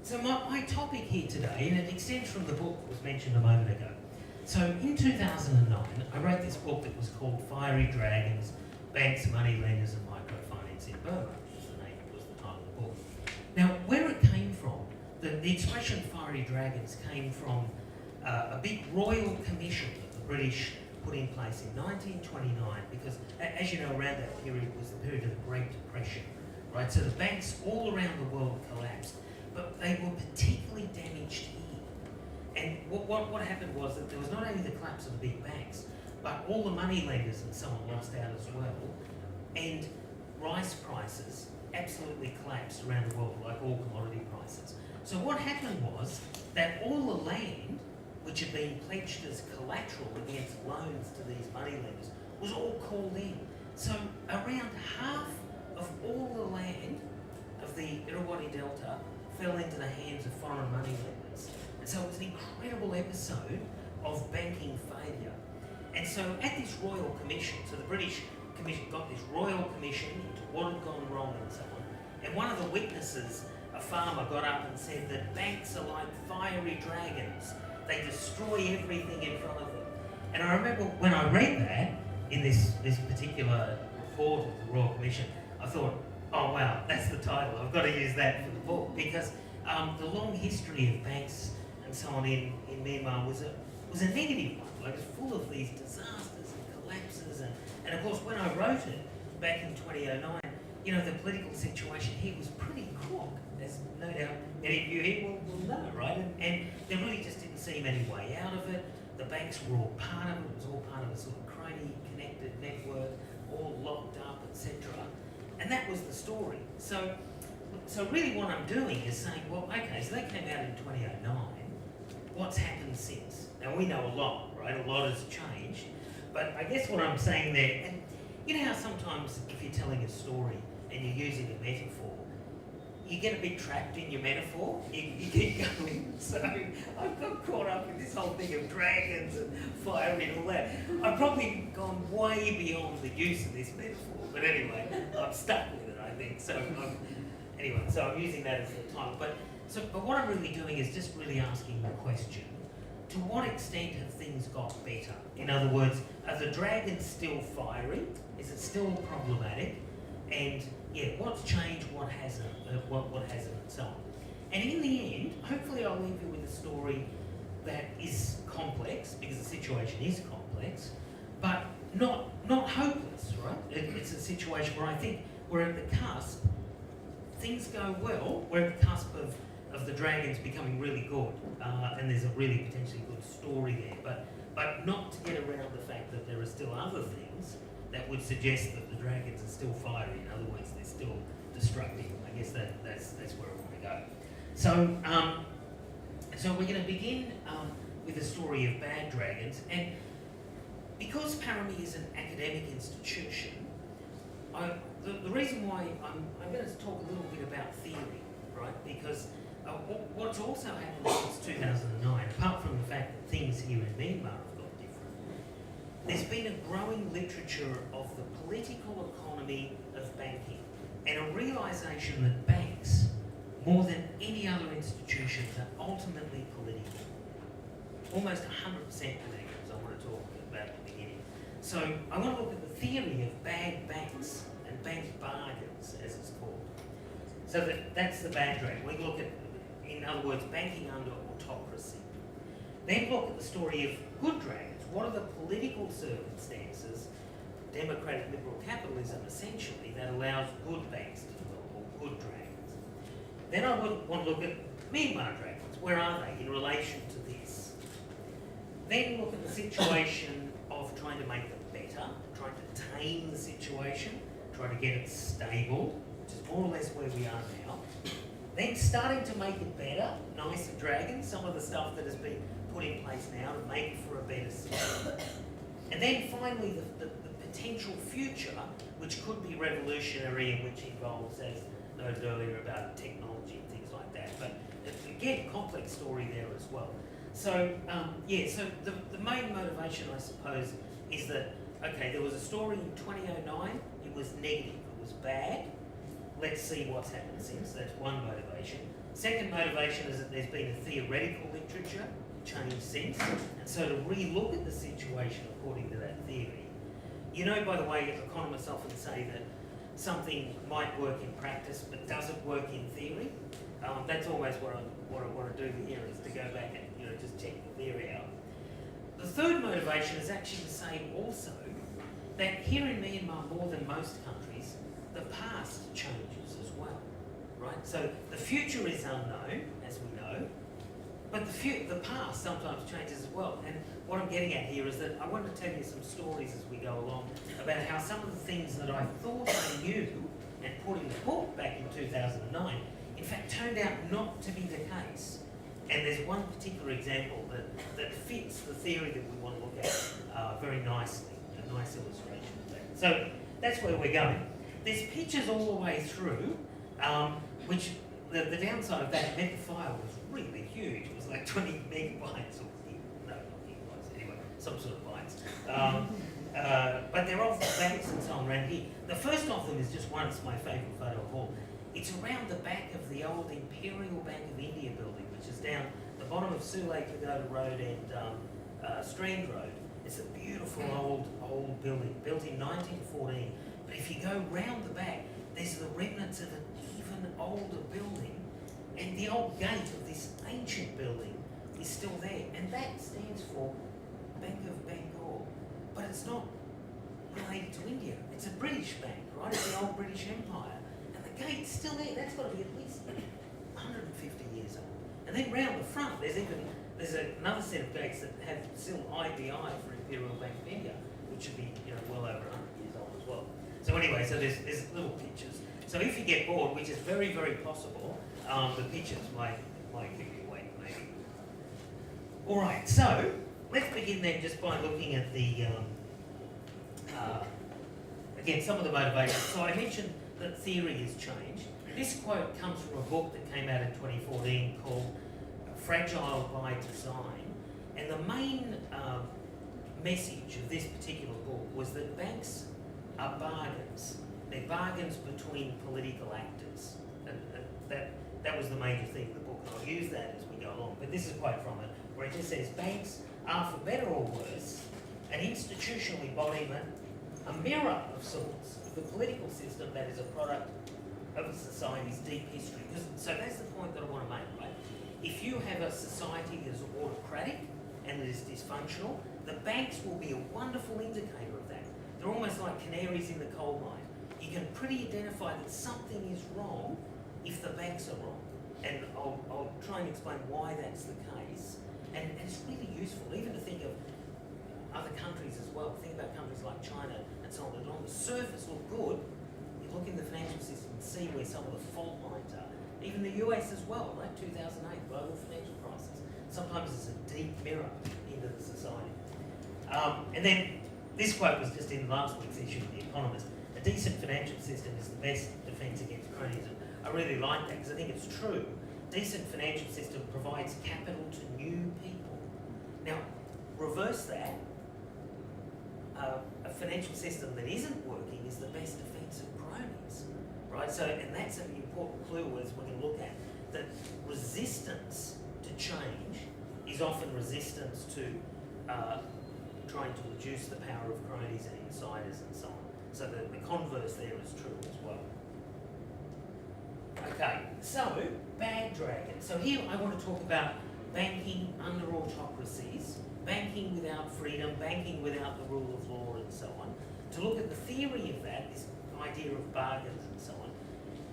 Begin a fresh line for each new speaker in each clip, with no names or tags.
So my topic here today, and it extends from the book that was mentioned a moment ago. So in 2009, I wrote this book that was called Fiery Dragons, Banks, Moneylenders and Microfinance in Burma, which was the title of the book. Now, where it came from, the expression fiery dragons came from a big royal commission that the British put in place in 1929, because as you know, around that period was the period of the Great Depression, right? So the banks all around the world collapsed, but they were particularly damaged here. And what happened was that there was not only the collapse of the big banks, but all the money lenders and so on lost out as well, and rice prices absolutely collapsed around the world, like all commodity prices. So what happened was that all the land which had been pledged as collateral against loans to these moneylenders was all called in. So around half of all the land of the Irrawaddy Delta fell into the hands of foreign moneylenders. And so it was an incredible episode of banking failure. And so at this Royal Commission, so the British Commission got this Royal Commission into what had gone wrong and so on. And one of the witnesses, a farmer, got up and said that banks are like fiery dragons. They destroy everything in front of them. And I remember when I read that in this particular report of the Royal Commission, I thought, oh wow, that's the title. I've got to use that for the book, because the long history of banks and so on in Myanmar was a negative one. Like, it was full of these disasters and collapses, and of course when I wrote it back in 2009, you know, the political situation here was pretty crook, as no doubt many of you here will know, right? And there really just didn't seem any way out of it. The banks were all part of it. It was all part of a sort of crony connected network, all locked up, etc. And that was the story. So really what I'm doing is saying, well, okay, so they came out in 2009. What's happened since? Now we know a lot, right? A lot has changed. But I guess what I'm saying there, and you know how sometimes if you're telling a story and you're using a metaphor, you get a bit trapped in your metaphor, you keep going. So I've got caught up in this whole thing of dragons and fire and all that. I've probably gone way beyond the use of this metaphor, but anyway, I'm stuck with it, I think. So I'm using that as the title. But what I'm really doing is just really asking the question, to what extent have things got better? In other words, are the dragons still fiery? Is it still problematic? And yeah, what's changed, what hasn't, what hasn't, and so on. And in the end, hopefully I'll leave you with a story that is complex, because the situation is complex, but not hopeless, right? It's a situation where I think we're at the cusp. Things go well, we're at the cusp of the dragons becoming really good, and there's a really potentially good story there, but not to get around the fact that there are still other things that would suggest that the dragons are still fiery. In other words, they're still destructive. I guess that's where I want to go. So we're going to begin with a story of bad dragons, and because Parami is an academic institution, the reason why I'm going to talk a little bit about theory, right? Because what's also happened since 2009, apart from the fact that things here in Myanmar have got different, there's been a growing literature of the political economy of banking, and a realisation that banks, more than any other institutions, are ultimately political. Almost 100% political, as I want to talk about at the beginning. So I want to look at the theory of bad banks and bank bargains, as it's called. So that's the bad dragon. We look at, in other words, banking under autocracy. Then look at the story of good dragons. What are the political circumstances, democratic liberal capitalism essentially, that allows good banks to develop, or good dragons? Then I want to look at Myanmar dragons. Where are they in relation to this? Then look at the situation of trying to make them better, trying to tame the situation, trying to get it stable, which is more or less where we are now. Then starting to make it better, nicer dragons, some of the stuff that has been put in place now to make it for a better system. And then finally the potential future, which could be revolutionary and which involves, as noted earlier, about technology and things like that. But again, complex story there as well. So so the main motivation, I suppose, is that, okay, there was a story in 2009, it was negative, it was bad. Let's see what's happened since. That's one motivation. Second motivation is that there's been a theoretical literature change since, and so to re-look at the situation according to that theory. You know, by the way, economists often say that something might work in practice but doesn't work in theory. That's almost what I want to do here, is to go back and just check the theory out. The third motivation is actually to say also that here in Myanmar, more than most countries, the past changes as well, right? So the future is unknown, as we know, but the past sometimes changes as well. And what I'm getting at here is that I want to tell you some stories as we go along about how some of the things that I thought I knew and put in the book back in 2009, in fact, turned out not to be the case. And there's one particular example that fits the theory that we want to look at very nicely, a nice illustration of that. So that's where we're going. There's pictures all the way through, which the downside of that meant the file was really huge. It was like 20 megabytes, or no, not gigabytes, anyway, some sort of bytes. But they're of banks and so on around here. The first of them is just one, it's my favourite photo of all. It's around the back of the old Imperial Bank of India building, which is down the bottom of Sule Pagoda Road and Strand Road. It's a beautiful old building, built in 1914. But if you go round the back, there's the remnants of an even older building, and the old gate of this ancient building is still there, and that stands for Bank of Bengal. But it's not related to India. It's a British bank, right? It's the old British Empire. Gate's still there. That's got to be at least 150 years old. And then round the front, there's another set of gates that have still IBI for Imperial Bank of India, which should be well over 100 years old as well. So anyway, so there's little pictures. So if you get bored, which is very, very possible, the pictures might give you away maybe. All right. So let's begin then just by looking at the again some of the motivations. So I mentioned that theory has changed. This quote comes from a book that came out in 2014 called Fragile by Design. And the main message of this particular book was that banks are bargains. They're bargains between political actors. And that was the major theme of the book, and I'll use that as we go along. But this is a quote from it, where it just says, banks are, for better or worse, an institutional embodiment, a mirror of sorts, the political system that is a product of a society's deep history. So that's the point that I want to make, right? If you have a society that is autocratic and that is dysfunctional, the banks will be a wonderful indicator of that. They're almost like canaries in the coal mine. You can pretty identify that something is wrong if the banks are wrong. And I'll try and explain why that's the case. And it's really useful, even to think of other countries as well. Think about countries like China and so on, that on the surface look good. You look in the financial system and see where some of the fault lines are. Even the US as well, right? 2008, global financial crisis. Sometimes it's a deep mirror into the society. And then this quote was just in last week's issue of The Economist. A decent financial system is the best defence against cronyism. I really like that because I think it's true. Decent financial system provides capital to new people. Now, reverse that. A financial system that isn't working is the best defence of cronies, right? So, and that's an important clue as we're going to look at, that resistance to change is often resistance to trying to reduce the power of cronies and insiders and so on. So the converse there is true as well. Okay, so bad dragon. So here I want to talk about banking under autocracies, banking without freedom, banking without the rule of law and so on. To look at the theory of that, this idea of bargains and so on.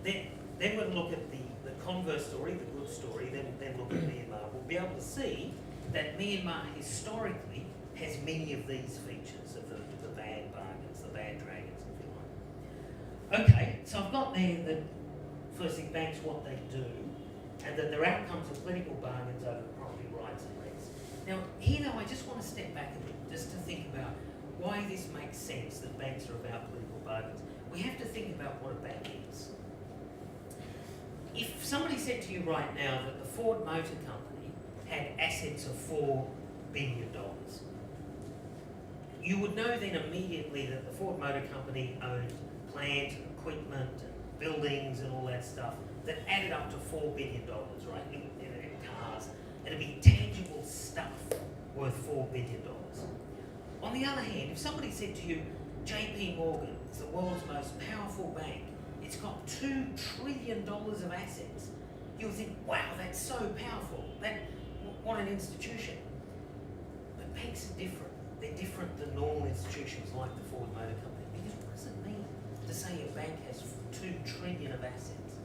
Then we'll look at the converse story, the good story, then look at Myanmar. We'll be able to see that Myanmar historically has many of these features of the bad bargains, the bad dragons, if you like. Okay, so I've got there that first thing, banks, what they do, and that their outcomes are political bargains over property rights and rents. Now, here though, I just want to step back a bit, just to think about why this makes sense that banks are about political bargains. We have to think about what a bank is. If somebody said to you right now that the Ford Motor Company had assets of $4 billion, you would know then immediately that the Ford Motor Company owned plant, equipment, buildings and all that stuff that added up to $4 billion, right, in cars. It'd be tangible stuff worth $4 billion. On the other hand, if somebody said to you, JP Morgan is the world's most powerful bank, it's got $2 trillion of assets, you'll think, wow, that's so powerful. What an institution. But banks are different. They're different than normal institutions like the Ford Motor Company. Because what does it mean to say a bank has $2 trillion of assets?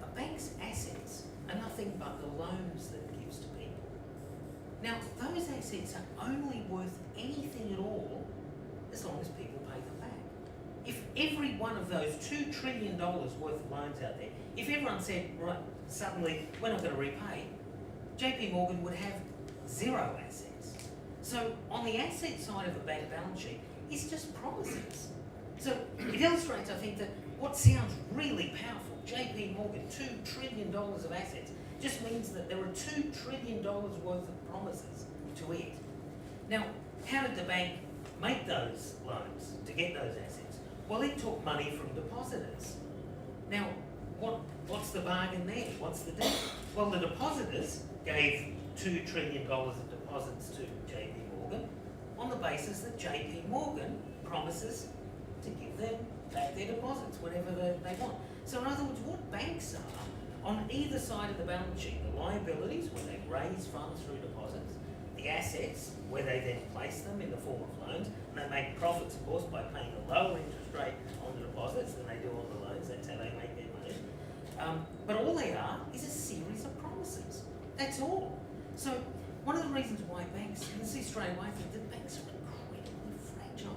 A bank's assets are nothing but the loans that it gives to people. Now, those assets are only worth anything at all as long as people pay them back. If every one of those $2 trillion worth of loans out there, if everyone said, right, suddenly we're not going to repay, JP Morgan would have zero assets. So on the asset side of a bank balance sheet, it's just promises. So it illustrates, I think, that what sounds really powerful, JP Morgan, $2 trillion of assets, just means that there are $2 trillion worth of promises to it. Now, how did the bank make those loans to get those assets? Well, it took money from depositors. Now, what's the bargain there? What's the deal? Well, the depositors gave $2 trillion of deposits to JP Morgan on the basis that JP Morgan promises to give them back their deposits whenever they want. So in other words, what banks are on either side of the balance sheet, the liabilities where they raise funds through deposits, the assets where they then place them in the form of loans, and they make profits, of course, by paying a lower interest rate on the deposits than they do on the loans. That's how they make their money. But all they are is a series of promises. That's all. So one of the reasons why banks, and this is straight away, I think that banks are incredibly fragile,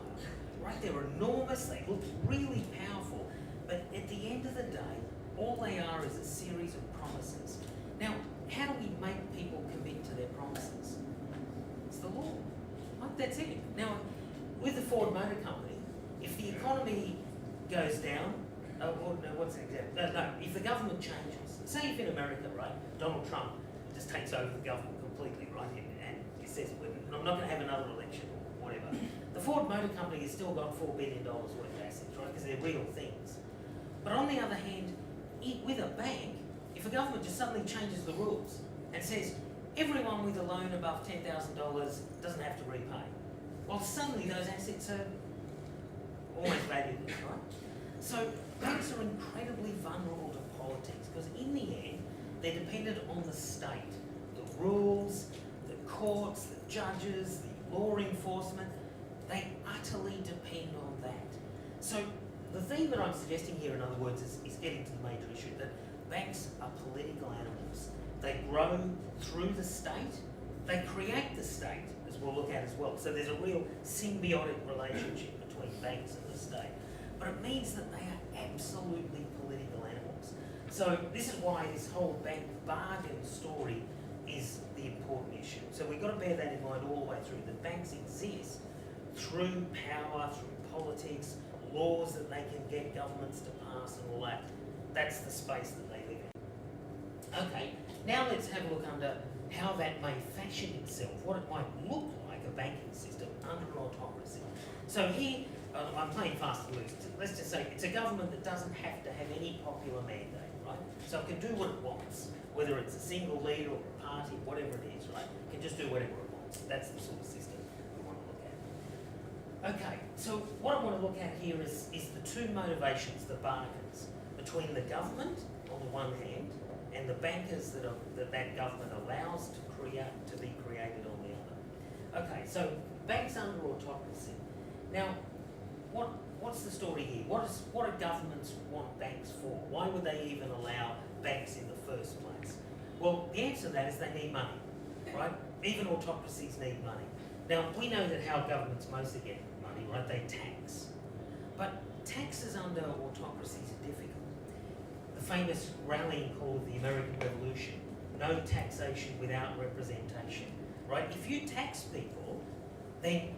right? They're enormous, they look really powerful, but at the end of the day, all they are is a series of promises. Now, how do we make people commit to their promises? It's the law, right? That's it. Now, with the Ford Motor Company, if the economy goes down, or no, what's an example? No, if the government changes, say if in America, right, Donald Trump just takes over the government completely, right, and he says, I'm not going to have another election or whatever. The Ford Motor Company has still got $4 billion worth of assets, right, because they're real things. But on the other hand, with a bank, if a government just suddenly changes the rules and says, everyone with a loan above $10,000 doesn't have to repay, well, suddenly those assets are almost valueless, right? So banks are incredibly vulnerable to politics because in the end, they're dependent on the state, the rules, the courts, the judges, the law enforcement. They utterly depend on that. So the theme that I'm suggesting here, in other words, is getting to the major issue, that banks are political animals. They grow through the state. They create the state, as we'll look at as well. So there's a real symbiotic relationship between banks and the state. But it means that they are absolutely political animals. So this is why this whole bank bargain story is the important issue. So we've got to bear that in mind all the way through. The banks exist through power, through politics, laws that they can get governments to pass and all that. That's the space that they live in. Okay, now let's have a look under how that may fashion itself, what it might look like, a banking system under autocracy. So here, I'm playing fast and loose. Let's just say it's a government that doesn't have to have any popular mandate, right? So it can do what it wants, whether it's a single leader or a party, whatever it is, right? It can just do whatever it wants. That's the sort of system we want to look at. Okay, so what I want to look at here is the two motivations, the bargains, between the government on the one hand and the bankers that government allows to be created on the other. Okay, so banks under autocracy. Now, what's the story here? What do governments want banks for? Why would they even allow banks in the first place? Well, the answer to that is they need money, right? Even autocracies need money. Now, we know that how governments mostly get money, right? They tax. But taxes under autocracies are difficult. The famous rallying call of the American Revolution, no taxation without representation, right? If you tax people, then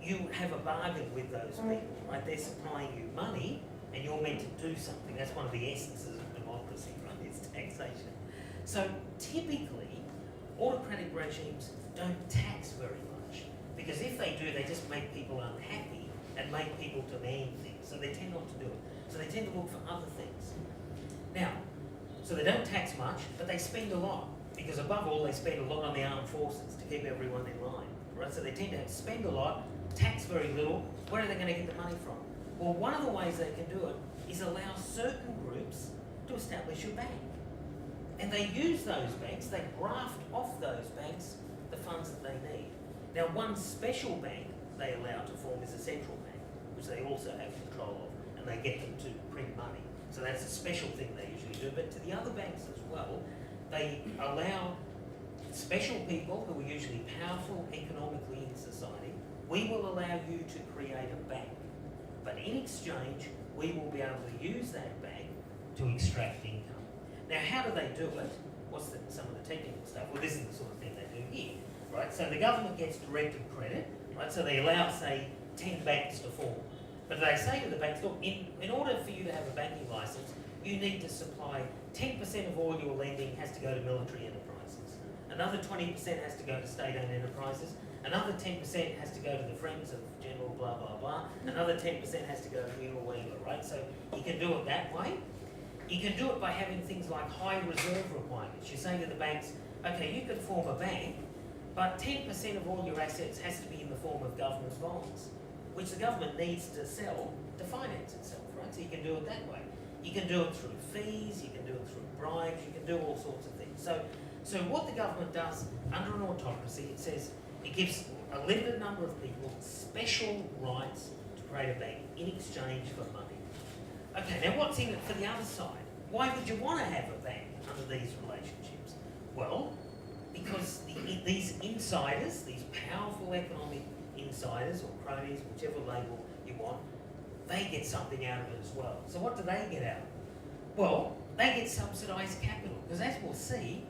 you have a bargain with those people, right? They're supplying you money and you're meant to do something. That's one of the essences of democracy, right? It's taxation. So typically, autocratic regimes don't tax very much because if they do, they just make people unhappy and make people demand things. so they tend not to do it. So they tend to look for other things. Now, so they don't tax much, but they spend a lot, because above all, they spend a lot on the armed forces to keep everyone in line, right? So they tend to spend a lot, tax very little. Where are they going to get the money from? Well, one of the ways they can do it is allow certain groups to establish a bank. And they use those banks, they graft off those banks the funds that they need. Now, one special bank they allow to form is a central bank, which they also have control of, and they get them to print money. So that's a special thing they usually do. But to the other banks as well, they allow special people who are usually powerful economically in society, we will allow you to create a bank. But in exchange, we will be able to use that bank to extract income. Now, how do they do it? What's some of the technical stuff? Well, this is the sort of thing they do here, right? So the government gets directed credit, right? So they allow, say, 10 banks to form. But they say to the banks, look, in order for you to have a banking license, you need to supply 10% of all your lending has to go to military enterprises. Another 20% has to go to state-owned enterprises. Another 10% has to go to the Friends of General blah, blah, blah. Another 10% has to go to Mule Wangler, right? So you can do it that way. You can do it by having things like high reserve requirements. You're saying to the banks, okay, you could form a bank, but 10% of all your assets has to be in the form of government bonds, which the government needs to sell to finance itself, right? So you can do it that way. You can do it through fees, you can do it through bribes, you can do all sorts of things. So what the government does under an autocracy, it says it gives a limited number of people special rights to create a bank in exchange for money. Okay, now what's in it for the other side? Why would you want to have a bank under these relationships? Well, because these insiders, these powerful economic insiders or cronies, whichever label you want, they get something out of it as well. So what do they get out of it? Well, they get subsidised capital, because as we'll see,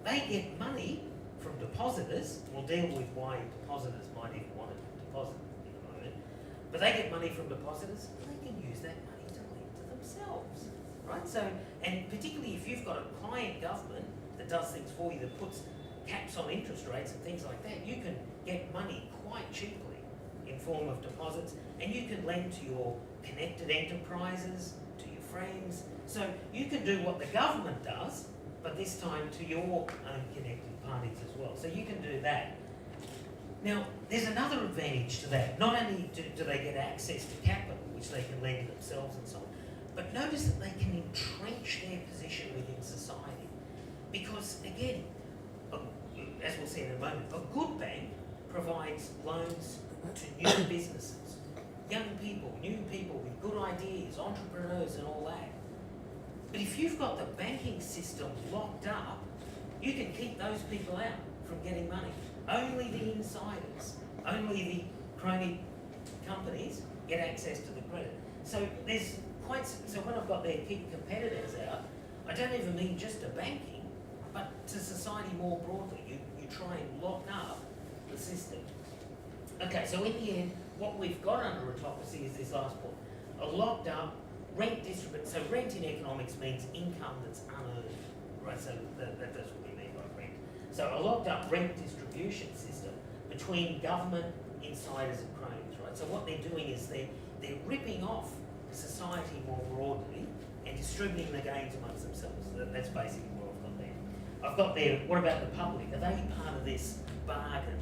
they get money from depositors. We'll deal with why depositors might even want to deposit in a moment. But they get money from depositors, and they can use that money to lend to themselves, right? So, and particularly if you've got a client government that does things for you, that puts caps on interest rates and things like that, you can get money quite cheaply in form of deposits, and you can lend to your connected enterprises, to your friends. So you can do what the government does, but this time to your own connected parties as well. So you can do that. Now, there's another advantage to that. Not only do they get access to capital, which they can lend to themselves and so on, but notice that they can entrench their position within society. Because, again, as we'll see in a moment, a good bank provides loans to new businesses, young people, new people with good ideas, entrepreneurs and all that. But if you've got the banking system locked up, you can keep those people out from getting money. Only the insiders, only the crony companies get access to the credit. So so when I've got their keep competitors out, I don't even mean just to banking, but to society more broadly. You try and lock up the system. Okay, so in the end, what we've got under autocracy is this last point. A locked up rent distribution. So rent in economics means income that's unearned, right? So that's what we mean by rent. So a locked up rent distribution system between government, insiders and cronies, right? So what they're doing is they're ripping off society more broadly and distributing the gains amongst themselves. So that's basically what I've got there. I've got there, what about the public? Are they part of this bargain?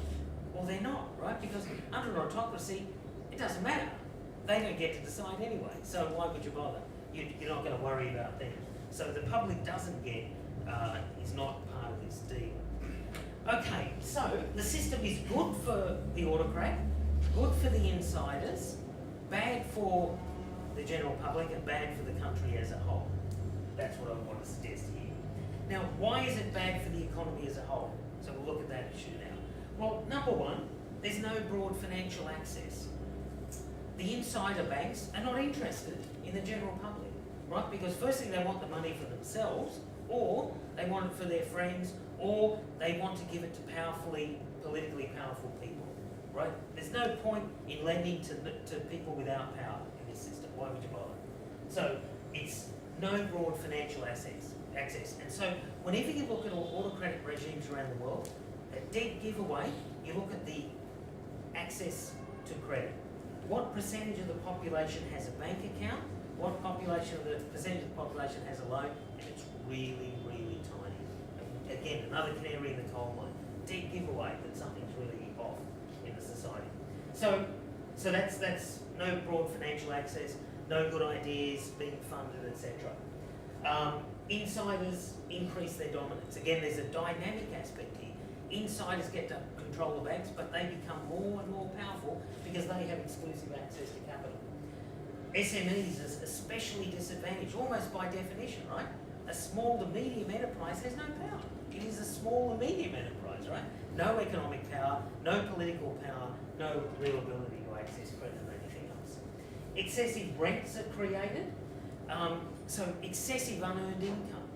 Well, they're not, right? Because under an autocracy, it doesn't matter. They don't get to decide anyway, so why would you bother? You're not going to worry about them. So the public doesn't get, is not part of this deal. Okay, so the system is good for the autocrat, good for the insiders, bad for the general public and bad for the country as a whole. That's what I want to suggest here. Now, why is it bad for the economy as a whole? So we'll look at that issue now. Well, number one, there's no broad financial access. The insider banks are not interested in the general public, right? Because firstly, they want the money for themselves, or they want it for their friends, or they want to give it to politically powerful people, right? There's no point in lending to people without power in this system. Why would you bother? So it's no broad financial access. And so whenever you look at autocratic regimes around the world, a dead giveaway, you look at the access to credit. what percentage of the population has a bank account, what percentage of the population has a loan, and it's really, really tiny. And again, another canary in the coal mine. Dead giveaway that something's really off in the society. So that's no broad financial access, no good ideas being funded, etc. Insiders increase their dominance. Again, there's a dynamic aspect here. Insiders get to control the banks, but they become more and more powerful because they have exclusive access to capital. SMEs is especially disadvantaged, almost by definition, right? A small to medium enterprise has no power. It is a small and medium enterprise, right? No economic power, no political power, no real ability to access credit or anything else. Excessive rents are created, so excessive unearned income.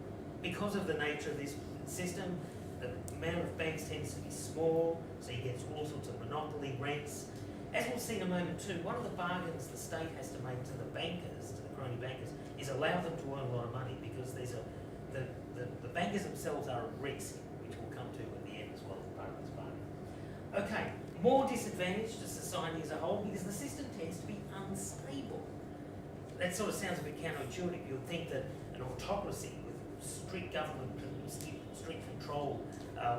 Because of the nature of this system, the amount of banks tends to be small, so you get all sorts of monopoly rents. As we'll see in a moment too, one of the bargains the state has to make to the bankers, to the crony bankers, is allow them to earn a lot of money because there's the bankers themselves are at risk, which we'll come to at the end as well as part of this bargain. Okay, more disadvantage to society as a whole because the system tends to be unstable. That sort of sounds a bit counterintuitive. You would think that an autocracy with strict government, strict control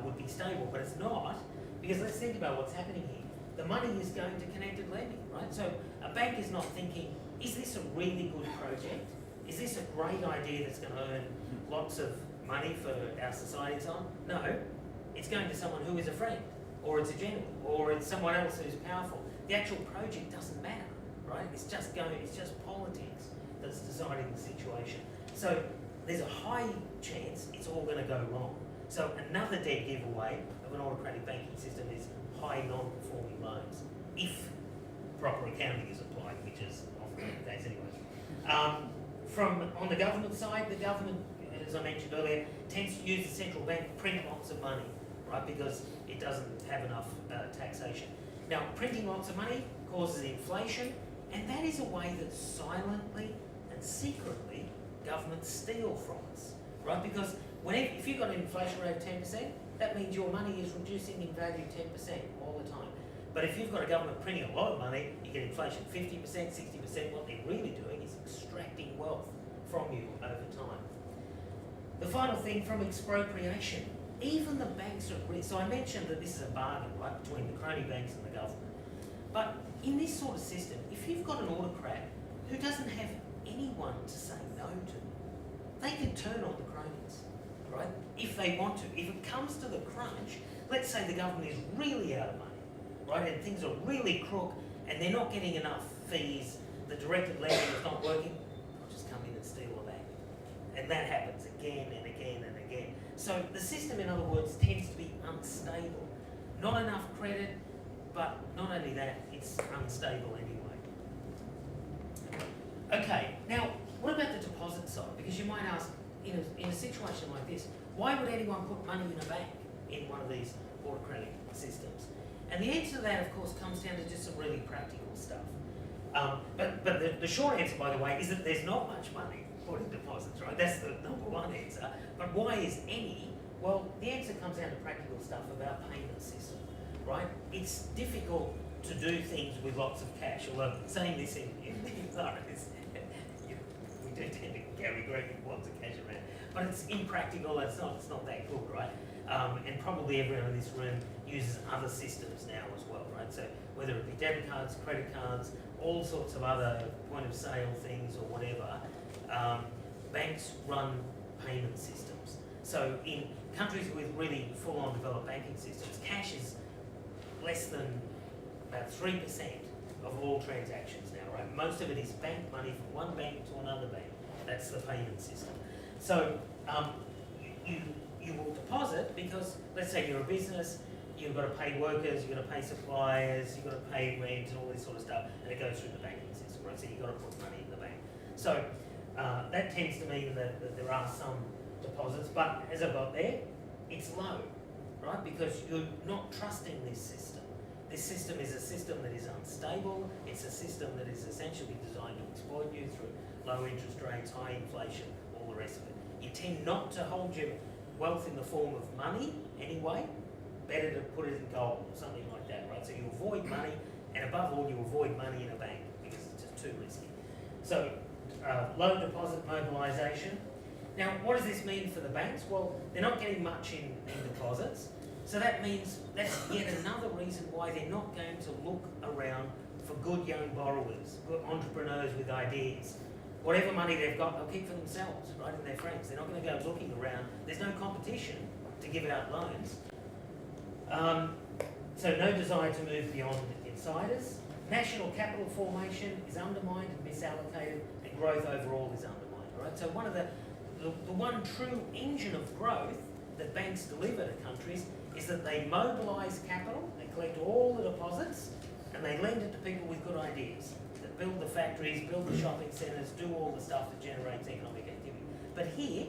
would be stable, but it's not, because let's think about what's happening here. The money is going to connected lending, right? So a bank is not thinking, is this a really good project? Is this a great idea that's going to earn lots of money for our society and so on? No, it's going to someone who is a friend, or it's a general, or it's someone else who's powerful. The actual project doesn't matter, right? It's just politics that's deciding the situation. So there's a high chance it's all going to go wrong. So another dead giveaway of an autocratic banking system is high non-performing loans, if proper accounting is applied, which is often the case anyway. On the government side, the government, as I mentioned earlier, tends to use the central bank to print lots of money, right, because it doesn't have enough taxation. Now, printing lots of money causes inflation, and that is a way that silently and secretly governments steal from us, right? Because if you've got an inflation rate of 10%, that means your money is reducing in value 10% all the time. But if you've got a government printing a lot of money, you get inflation 50%, 60%, what they're really doing is extracting wealth from you over time. The final thing, from expropriation, even the banks are at risk. So I mentioned that this is a bargain, right, between the crony banks and the government. But in this sort of system, if you've got an autocrat who doesn't have anyone to say no to, they can turn on the cronies, right, if they want to. If it comes to the crunch, let's say the government is really out of money, right, and things are really crook, and they're not getting enough fees, the directed lending is not working, they'll just come in and steal the bank. And that happens again and again and again. So the system, in other words, tends to be unstable. Not enough credit, but not only that, it's unstable anyway. Okay, now, what about the deposit side? Because you might ask, in a situation like this, why would anyone put money in a bank in one of these autocratic systems? And the answer to that, of course, comes down to just some really practical stuff. But the short answer, by the way, is that there's not much money put in deposits, right? That's the number one answer. But why is any? Well, the answer comes down to practical stuff about payment system, right? It's difficult to do things with lots of cash, although saying this in Florida is, we do tend to carry great lots of cash around. But it's impractical, it's not that good, right? And probably everyone in this room uses other systems now as well, right? So whether it be debit cards, credit cards, all sorts of other point of sale things or whatever, banks run payment systems. So in countries with really full-on developed banking systems, cash is less than about 3% of all transactions now, right? Most of it is bank money from one bank to another bank. That's the payment system. So you will deposit because, let's say you're a business, you've got to pay workers, you've got to pay suppliers, you've got to pay rent and all this sort of stuff, and it goes through the banking system, right? So you've got to put money in the bank. So that tends to mean that there are some deposits, but as I got there, it's low, right? Because you're not trusting this system. This system is a system that is unstable. It's a system that is essentially designed to exploit you through low interest rates, high inflation, all the rest of it. You tend not to hold your wealth in the form of money anyway. Better to put it in gold or something like that, right? So you avoid money, And above all, you avoid money in a bank because it's just too risky. So, low deposit mobilisation. Now, what does this mean for the banks? Well, they're not getting much in deposits. So that means that's yet another reason why they're not going to look around for good young borrowers, good entrepreneurs with ideas. Whatever money they've got, they'll keep for themselves, right, and their friends. They're not going to go looking around. There's no competition to give out loans. So no desire to move beyond insiders. National capital formation is undermined and misallocated, and growth overall is undermined, right? So one of the one true engine of growth that banks deliver to countries is that they mobilise capital, they collect all the deposits, and they lend it to people with good ideas that build the factories, build the shopping centres, do all the stuff that generates economic activity. But here,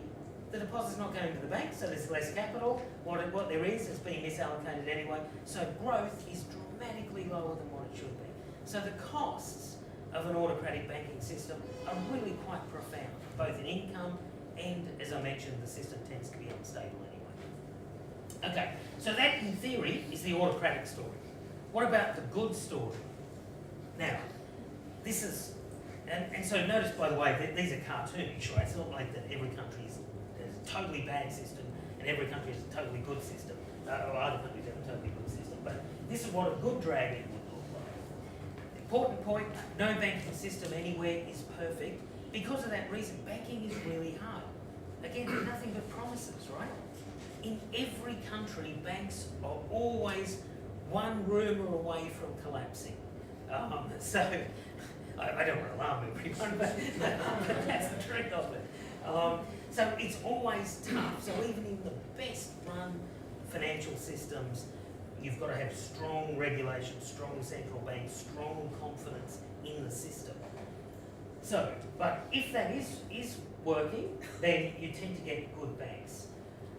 the deposit's not going to the bank, so there's less capital. What there is being misallocated anyway. So growth is dramatically lower than what it should be. So the costs of an autocratic banking system are really quite profound, both in income and, as I mentioned, the system tends to be unstable anyway. Okay, so that in theory is the autocratic story. What about the good story? Now, this is, and so notice by the way that these are cartoonish, right? It's not like that every country is a totally bad system and every country is a totally good system, or other countries have a totally good system, but this is what a good dragon would look like. Important point, no banking system anywhere is perfect. Because of that reason, banking is really hard. Again, nothing but promises, right? In every country, banks are always one rumour away from collapsing. So, I don't want to alarm everyone, but that's the truth of it. So it's always tough. So even in the best run financial systems, you've got to have strong regulation, strong central banks, strong confidence in the system. So, but if that is working, then you tend to get good banks.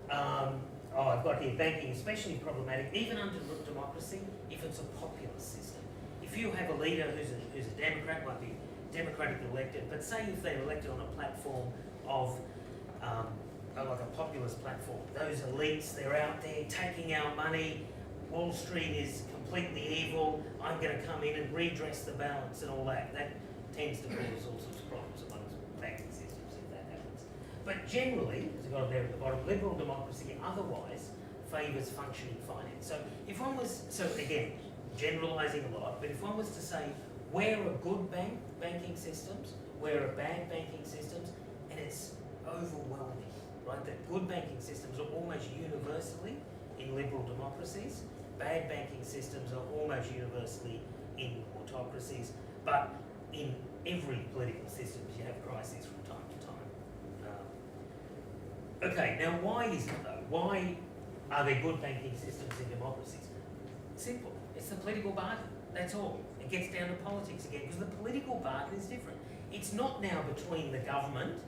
I've got here banking especially problematic, even under democracy, if it's a populist system. If you have a leader who's a Democrat, might be democratically elected, but say if they're elected on a platform of, like a populist platform, those elites, they're out there taking our money, Wall Street is completely evil, I'm going to come in and redress the balance and all that. That tends to cause all sorts of problems amongst banking systems if that happens. But generally, as I've got there at the bottom, liberal democracy otherwise favours functioning finance. So if one was, so again, generalising a lot, but if one was to say where are good banking systems, where are bad banking systems, and it's overwhelming, right? That good banking systems are almost universally in liberal democracies, bad banking systems are almost universally in autocracies, but in every political system you have crises from time to time. Okay, now why is it though? Why are there good banking systems in democracies? Simple, it's the political bargain, that's all. It gets down to politics again, because the political bargain is different. It's not now between the government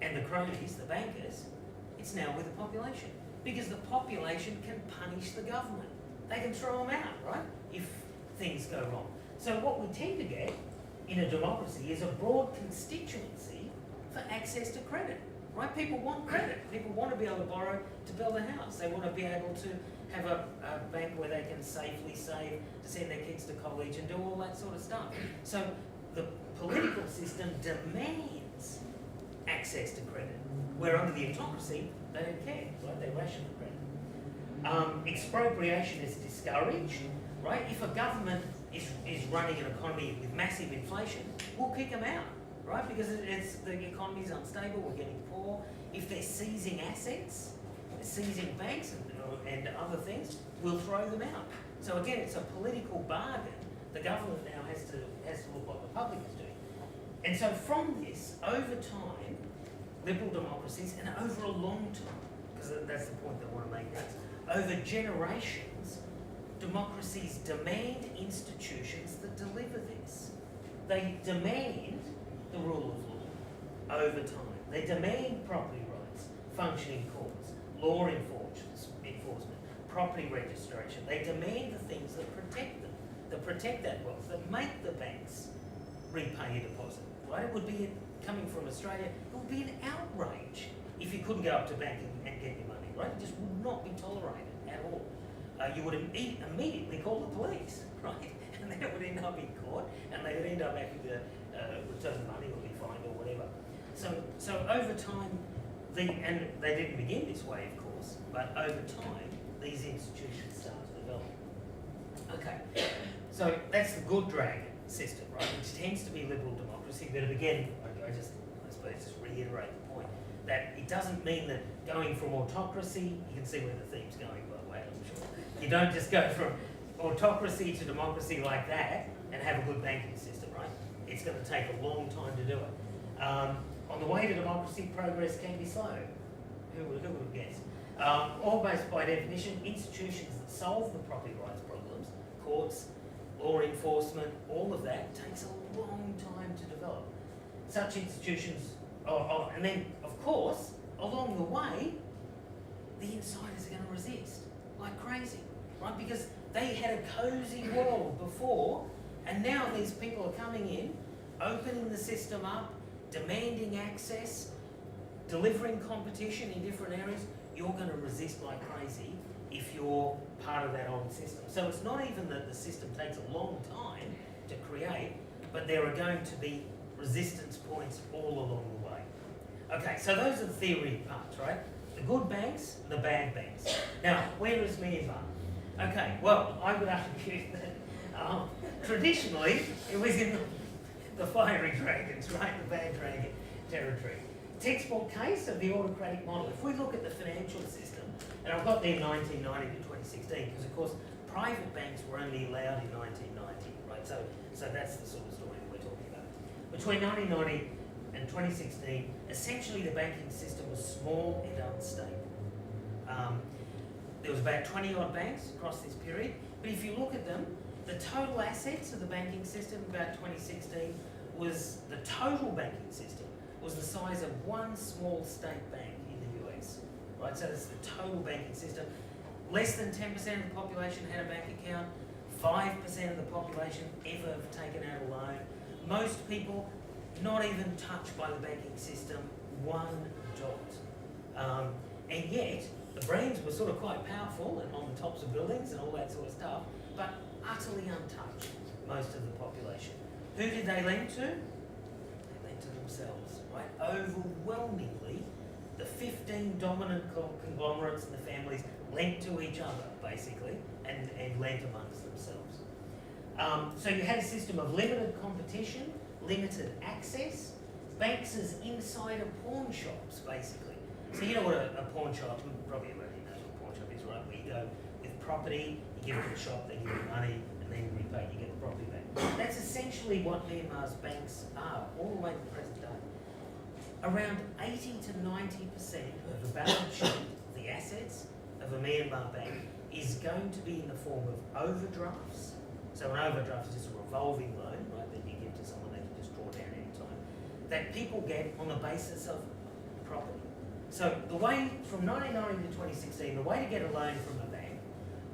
and the cronies, the bankers, it's now with the population. Because the population can punish the government. They can throw them out, right, if things go wrong. So what we tend to get in a democracy is a broad constituency for access to credit, right? People want credit. People want to be able to borrow to build a house. They want to be able to have a bank where they can safely save to send their kids to college and do all that sort of stuff. So the political system demands access to credit, where under the autocracy, they don't care, right? They ration the credit. Expropriation is discouraged, right? If a government is running an economy with massive inflation, we'll kick them out, right? Because the economy is unstable, we're getting poor. If they're seizing assets, they're seizing banks and other things, we'll throw them out. So again, it's a political bargain. The government now has to look what the public is doing. And so from this, over time, liberal democracies, and over a long time, because that's the point that I want to make next, over generations, democracies demand institutions that deliver this. They demand the rule of law over time. They demand property rights, functioning courts, law enforcement, property registration. They demand the things that protect them, that protect that wealth, that make the banks repay a deposit. Right? It would be, coming from Australia, it would be an outrage if you couldn't go up to bank and get your money. Right? It just would not be tolerated at all. You would immediately call the police, right? and then it would end up in court, and they would end up having to return the money or be fined or whatever. So over time, and they didn't begin this way, of course, but over time, these institutions start to develop. Okay, so that's the good dragon system, right, which tends to be liberal democracy, but again, I suppose just reiterate the point, that it doesn't mean that going from autocracy, you can see where the theme's going, by the way, I'm sure. You don't just go from autocracy to democracy like that and have a good banking system, right? It's going to take a long time to do it. On the way to democracy, progress can be slow. Who would have guessed? Almost by definition, institutions that solve the property rights problems, courts, law enforcement, all of that takes a long time to develop. Such institutions, and then, of course, along the way, the insiders are going to resist like crazy, right? Because they had a cosy world before, and now these people are coming in, opening the system up, demanding access, delivering competition in different areas. You're going to resist like crazy if you're part of that old system. So it's not even that the system takes a long time to create, but there are going to be resistance points all along the way. Okay, so those are the theory parts, right? The good banks, the bad banks. Now, where is Myanmar? Okay, well, I would argue that traditionally it was in the fiery dragons, right? The bad dragon territory. Textbook case of the autocratic model. If we look at the financial system, and I've got there 1990 to 2016, because of course private banks were only allowed in 1990, right? So that's the sort of story that we're talking about. Between 1990 and 2016, essentially the banking system was small and unstable. There was about 20 odd banks across this period, but if you look at them, the total assets of the banking system about 2016 was, the total banking system was the size of one small state bank in the US, right? So it's the total banking system. Less than 10% of the population had a bank account, 5% of the population ever have taken out a loan. Most people not even touched by the banking system, one dot. And yet, the brains were sort of quite powerful and on the tops of buildings and all that sort of stuff, but utterly untouched, most of the population. Who did they lend to? They lent to themselves, right? Overwhelmingly, the 15 dominant conglomerates and the families lent to each other, basically, and lent amongst themselves. So you had a system of limited competition, limited access, banks as insider pawn shops, basically. So you know what a pawn shop, probably everybody knows what a pawn shop is, right? Where you go with property, you give it to the shop, they give you money, and then you repay, you get the property back. That's essentially what Myanmar's banks are, all the way to the present day. Around 80 to 90% of the balance sheet, the assets of a Myanmar bank, is going to be in the form of overdrafts. So an overdraft is just a revolving loan, right, that you give to someone, they can just draw down any time, that people get on the basis of property. So the way, from 1990 to 2016, the way to get a loan from a bank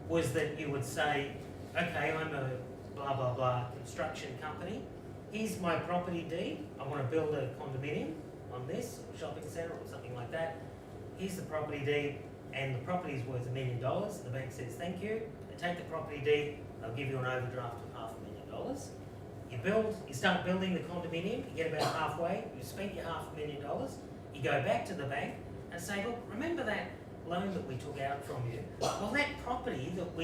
was that you would say, okay, I'm a blah, blah, blah construction company. Here's my property deed. I want to build a condominium on this, or a shopping centre or something like that. Here's the property deed, and the property is worth $1 million. The bank says, thank you. They take the property deed, they'll give you an overdraft of $500,000. You start building the condominium, you get about halfway, you've spent your $500,000, you go back to the bank and say, look, remember that loan that we took out from you? Well, that property that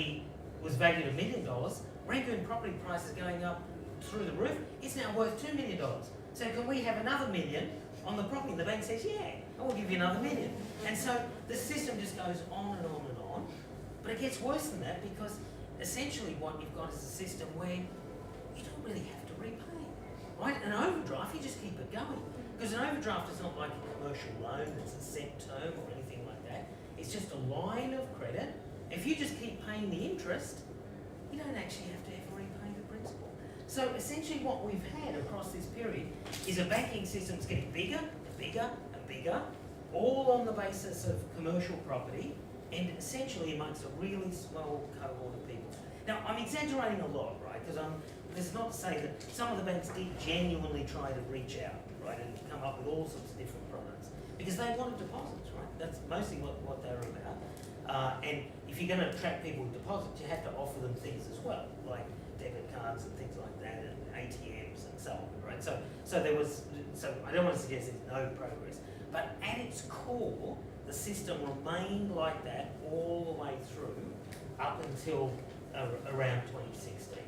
was valued $1 million, Rangoon property prices going up through the roof, it's now worth $2 million. So can we have another $1 million on the property? And the bank says, yeah, I will give you another $1 million. And so the system just goes on and on and on. But it gets worse than that, because essentially what you've got is a system where you don't really have to repay, right? An overdraft, you just keep it going. Because an overdraft is not like a commercial loan that's a set term or anything like that. It's just a line of credit. If you just keep paying the interest, you don't actually have to ever repay the principal. So essentially what we've had across this period is a banking system that's getting bigger and bigger and bigger, all on the basis of commercial property, and essentially amongst a really small cohort of people. Now, I'm exaggerating a lot, right? Because this is not to say that some of the banks did genuinely try to reach out, right, and come up with all sorts of different products, because they wanted deposits, right? That's mostly what they're about. And if you're going to attract people with deposits, you have to offer them things as well, like debit cards and things like that, and ATMs and so on, right? So there was, so I don't want to suggest there's no progress, but at its core, the system remained like that all the way through up until around 2016.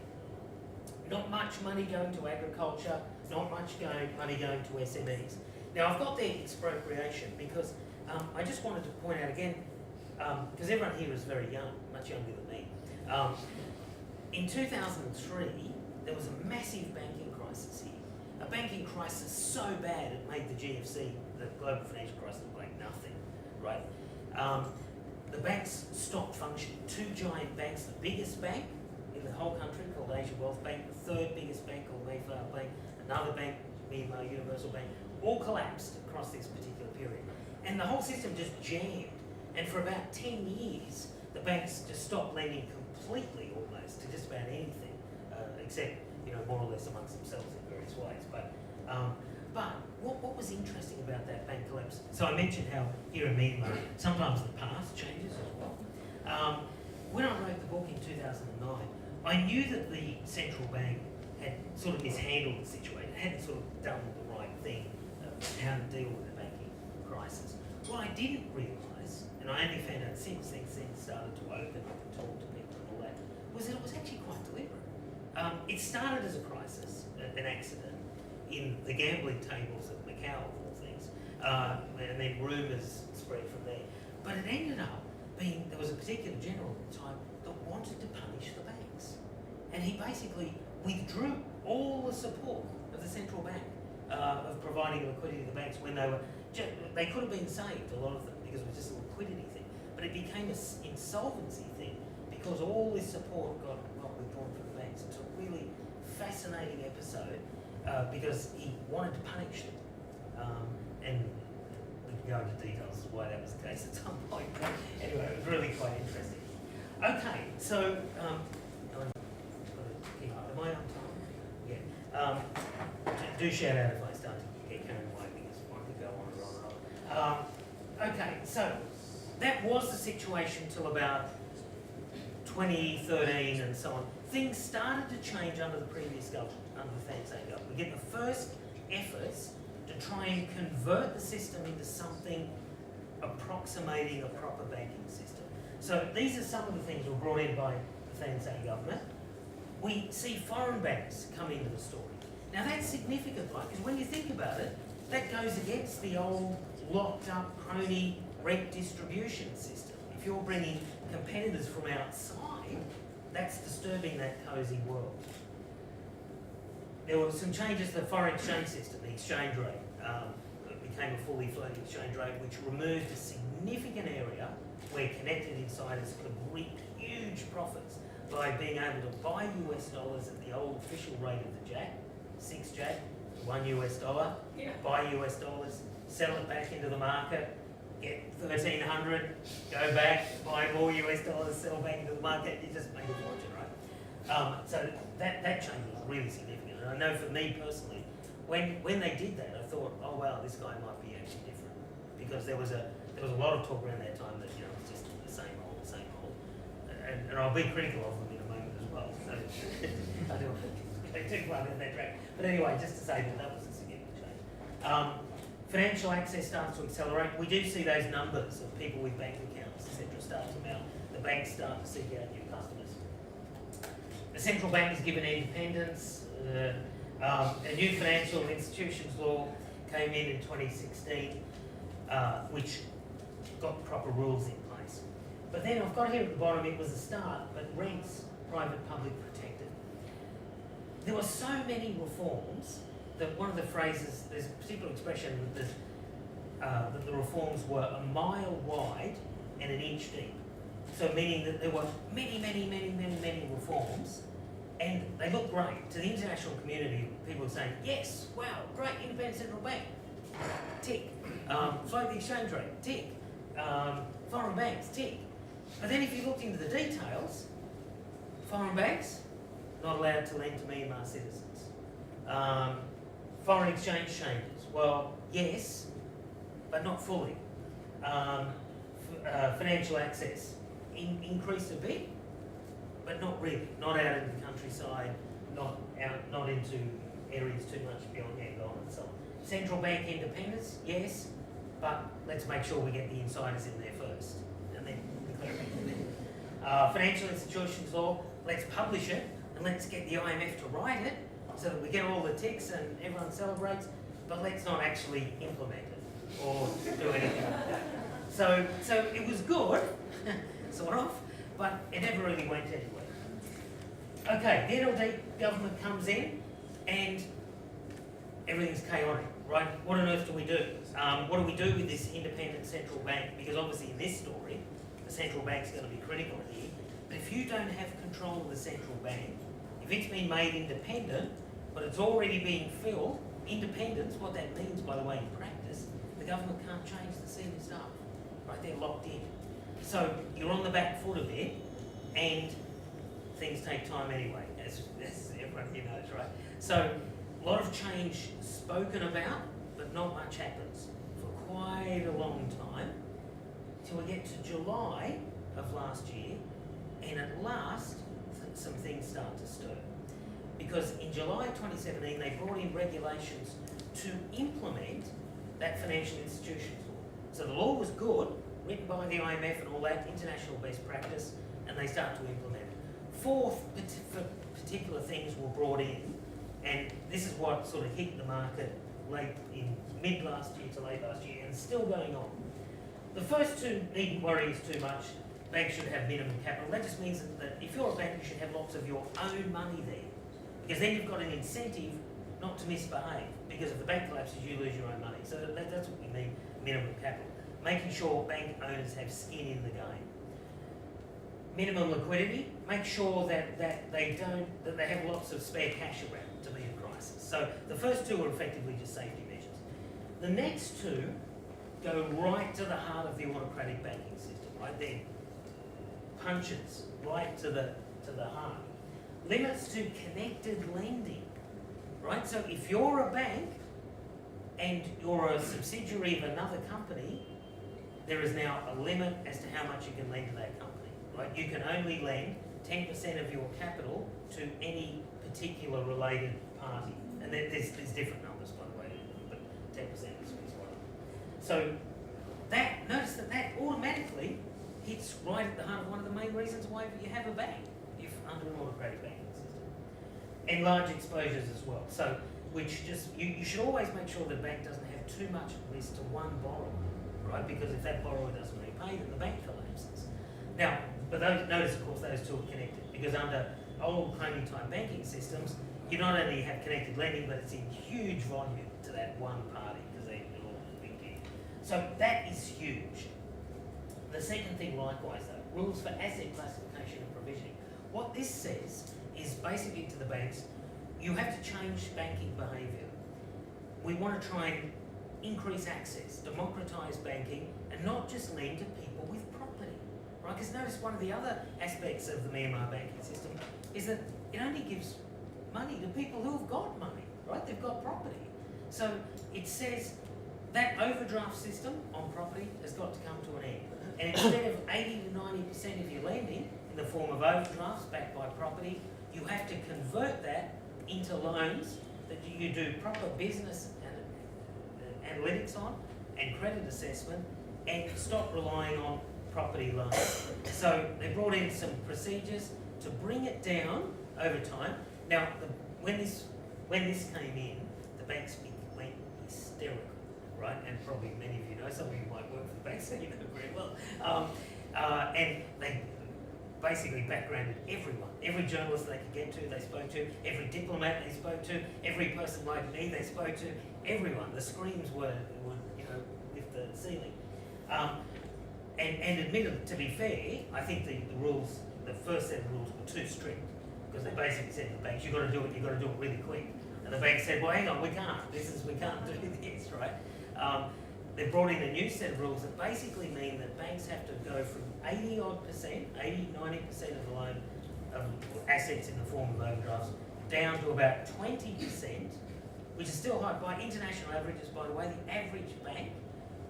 Not much money going to agriculture, not much money going to SMEs. Now I've got the expropriation because I just wanted to point out again, because everyone here is very young, much younger than me. In 2003, there was a massive banking crisis here. A banking crisis so bad it made the GFC, the global financial crisis, look like nothing, right? The banks stopped functioning. Two giant banks, the biggest bank in the whole country called Asia Wealth Bank, the third biggest bank called Mayflower Bank, another bank, Myanmar Universal Bank, all collapsed across this particular period. And the whole system just jammed. And for about 10 years, the banks just stopped lending completely almost to just about anything, except, more or less amongst themselves in various ways. But what was interesting about that bank collapse? So I mentioned how here in Myanmar, sometimes the past changes as well. When I wrote the book in 2009, I knew that the central bank had sort of mishandled the situation, hadn't sort of done the right thing, how to deal with the banking crisis. What I didn't realise, and I only found out since things started to open up and talk to people and all that, was that it was actually quite deliberate. It started as a crisis, an accident, in the gambling tables at Macau, of all things, and then rumours spread from there. But it ended up being, there was a particular general at the time that wanted to punish the banks. And he basically withdrew all the support of the central bank of providing liquidity to the banks when they could have been saved, a lot of them, because it was just a liquidity thing. But it became an insolvency thing because all this support got withdrawn from the banks. It's a really fascinating episode because he wanted to punish them. And we can go into details as to why that was the case at some point. But anyway, it was really quite interesting. Okay, so, am I on time? Yeah. Do shout out if I start to get carried away because I could go on and on and on. Okay, so that was the situation till about 2013 and so on. Things started to change under the previous government, under the Thein Sein government. We get the first efforts to try and convert the system into something approximating a proper banking system. So these are some of the things that were brought in by the Thein Sein government. We see foreign banks come into the story. Now that's significant, right? Because when you think about it, that goes against the old locked up crony rent distribution system. If you're bringing competitors from outside, that's disturbing that cosy world. There were some changes to the foreign exchange system, the exchange rate. It became a fully floating exchange rate, which removed a significant area where connected insiders could reap huge profits by being able to buy US dollars at the old official rate of the jack, 6 jack, $1 US, buy US dollars, sell it back into the market, get 1,300, go back, buy more US dollars, sell back into the market, you just made a fortune, right? So that change was really significant. And I know for me personally, when they did that, I thought, oh wow, this guy might be actually different. Because there was a lot of talk around that time that, it's just the same old. And I'll be critical of them in a moment as well. So I don't want to go too far down that track. But anyway, just to say that was a significant change. Financial access starts to accelerate. We do see those numbers of people with bank accounts, etc., start to mount. The banks start to seek out new customers. The central bank is given independence. A new financial institutions law came in 2016, which got proper rules in place. But then I've got here at the bottom, it was a start, but rents, private, public, protected. There were so many reforms that one of the phrases, there's a particular expression that the reforms were a mile wide and an inch deep. So meaning that there were many reforms, and they looked great. To the international community, people were saying, yes, wow, great, independent central bank, tick. Float the exchange rate, tick. Foreign banks, tick. But then if you looked into the details, foreign banks, not allowed to lend to Myanmar citizens. Foreign exchange chambers, well, yes, but not fully. Financial access increased a bit, but not really. Not out in the countryside, not into areas too much beyond Yangon and so on. Central bank independence, yes, but let's make sure we get the insiders in there first, and then declare it. Financial institutions law, let's publish it, and let's get the IMF to write it, so that we get all the ticks and everyone celebrates, but let's not actually implement it or do anything like that. So it was good, sort of, but it never really went anywhere. Okay, the NLD government comes in and everything's chaotic, right? What on earth do we do? What do we do with this independent central bank? Because obviously in this story, the central bank's going to be critical here. But if you don't have control of the central bank, if it's been made independent, but it's already being filled, independence, what that means, by the way, in practice, the government can't change the senior staff, right? They're locked in. So you're on the back foot a bit, and things take time anyway, as everyone here knows, right? So a lot of change spoken about, but not much happens for quite a long time, till we get to July of last year, and at last, some things start to stir. Because in July 2017, they brought in regulations to implement that financial institutions law. So the law was good, written by the IMF and all that, international best practice, and they start to implement it. 4 particular things were brought in, and this is what sort of hit the market late in mid last year to late last year, and still going on. The first 2 needn't worry us too much. Banks should have minimum capital. That just means that if you're a bank, you should have lots of your own money there. Because then you've got an incentive not to misbehave. Because if the bank collapses, you lose your own money. So that's what we mean, minimum capital. Making sure bank owners have skin in the game. Minimum liquidity, make sure that they have lots of spare cash around to be in crisis. So the first 2 are effectively just safety measures. The next 2 go right to the heart of the autocratic banking system, right there. Punches right to the heart. Limits to connected lending, right? So if you're a bank and you're a subsidiary of another company, there is now a limit as to how much you can lend to that company, right? You can only lend 10% of your capital to any particular related party. And there's different numbers, by the way, but 10% is one. So notice that automatically hits right at the heart of one of the main reasons why you have a bank, if under an autocratic banking system. And large exposures as well. So, which just, you should always make sure the bank doesn't have too much risk to one borrower, right? Because if that borrower doesn't repay, then the bank collapses. Now, but notice, of course, those 2 are connected, because under old colonial time banking systems, you not only have connected lending, but it's in huge volume to that one party, because they're all big deal. So that is huge. The second thing, likewise, though, rules for asset classification and provisioning. What this says is basically to the banks, you have to change banking behaviour. We want to try and increase access, democratise banking, and not just lend to people with property, right? Because notice one of the other aspects of the Myanmar banking system is that it only gives money to people who have got money, right? They've got property. So it says that overdraft system on property has got to come to an end. And instead of 80 to 90% of your lending in the form of overdrafts backed by property, you have to convert that into loans that you do proper business and analytics on and credit assessment, and stop relying on property loans. So they brought in some procedures to bring it down over time. Now, when this came in, the banks went hysterical. Right, and probably many of you know, some of you might work for the banks, so you know very well. And they basically backgrounded everyone. Every journalist they could get to, they spoke to. Every diplomat they spoke to. Every person like me they spoke to. Everyone. The screams were lift the ceiling. And admitted, to be fair, I think the first set of rules were too strict, because they basically said to the banks, you've got to do it really quick. And the bank said, well, hang on, we can't do this, right? They brought in a new set of rules that basically mean that banks have to go from 80%, 90% of the loan of assets in the form of overdrafts down to about 20%, which is still high. By international averages, by the way, the average bank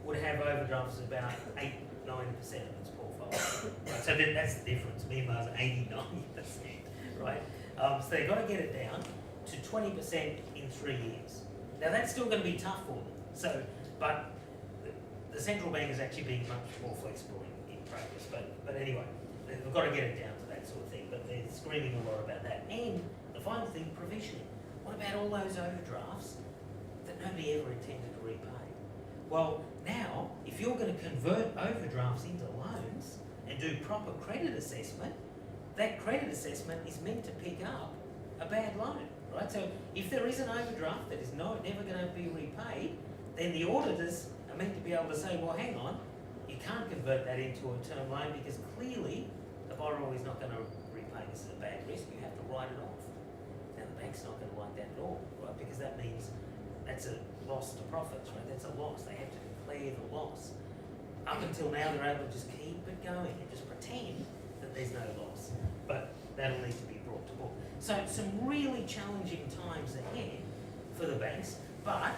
would have overdrafts of about 8 90% of its portfolio. Right? So that's the difference. Myanmar's 80-90%, right? So they've got to get it down to 20% in 3 years. Now that's still going to be tough for them. So, but the central bank is actually being much more flexible in practice. But anyway, they've got to get it down to that sort of thing. But they're screaming a lot about that. And the final thing, provisioning. What about all those overdrafts that nobody ever intended to repay? Well, now, if you're going to convert overdrafts into loans and do proper credit assessment, that credit assessment is meant to pick up a bad loan, right? So if there is an overdraft that is never going to be repaid, then the auditors are meant to be able to say, well, hang on, you can't convert that into a term loan because clearly the borrower is not going to repay. This is a bad risk. You have to write it off. Now, the bank's not going to like that at all, right? Because that means that's a loss to profits, right? That's a loss. They have to declare the loss. Up until now, they're able to just keep it going and just pretend that there's no loss. But that'll need to be brought to book. So some really challenging times ahead for the banks. But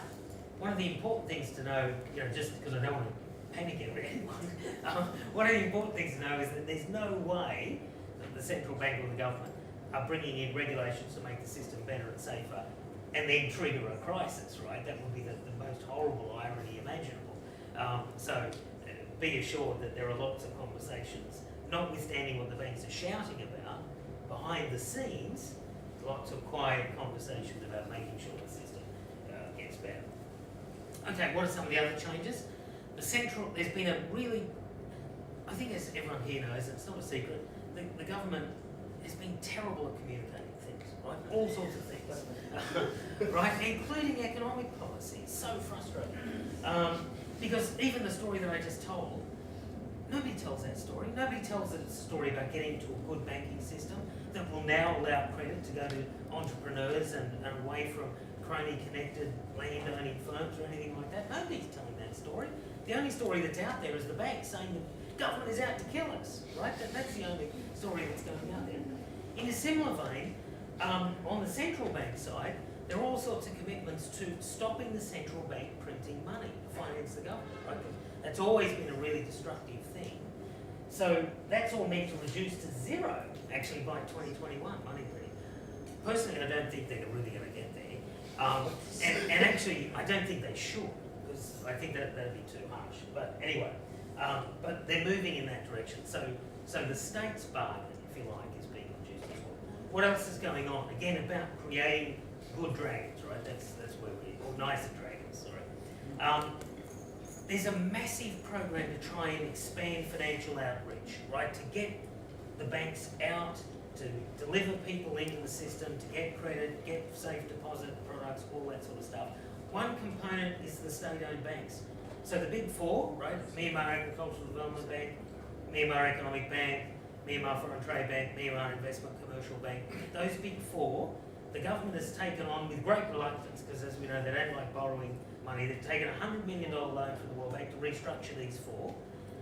one of the important things to know, just because I don't want to panic everyone, one of the important things to know is that there's no way that the central bank or the government are bringing in regulations to make the system better and safer and then trigger a crisis, right? That would be the most horrible irony imaginable. So be assured that there are lots of conversations, notwithstanding what the banks are shouting about, behind the scenes, lots of quiet conversations about making sure the system gets better. Okay, what are some of the other changes? There's been a really, I think as everyone here knows, it's not a secret, the government has been terrible at communicating things, right? All sorts of things, right? Including economic policy. It's so frustrating. Because even the story that I just told, nobody tells that story. Nobody tells that it's a story about getting to a good banking system that will now allow credit to go to entrepreneurs and away from crony-connected land-owning firms or anything like that. Nobody's telling that story. The only story that's out there is the bank saying the government is out to kill us, right? That's the only story that's going out there. In a similar vein, on the central bank side, there are all sorts of commitments to stopping the central bank printing money to finance the government, right? That's always been a really destructive thing. So that's all meant to reduce to zero, actually, by 2021, money printing. Personally, I don't think they're really going to get there. And actually, I don't think they should, because I think that'd be too harsh. But anyway, but they're moving in that direction. So the state's bargain, if you like, is being reduced as well. What else is going on? Again, about creating good dragons, right? That's where or nicer dragons, sorry. There's a massive program to try and expand financial outreach, right? To get the banks out, to deliver people into the system, to get credit, get safe deposit products, all that sort of stuff. One component is the state-owned banks. So the big four, right? Myanmar Agricultural Development Bank, Myanmar Economic Bank, Myanmar Foreign Trade Bank, Myanmar Investment Commercial Bank. Those big four, the government has taken on with great reluctance, because as we know, they don't like borrowing money. They've taken a $100 million loan from the World Bank to restructure these four.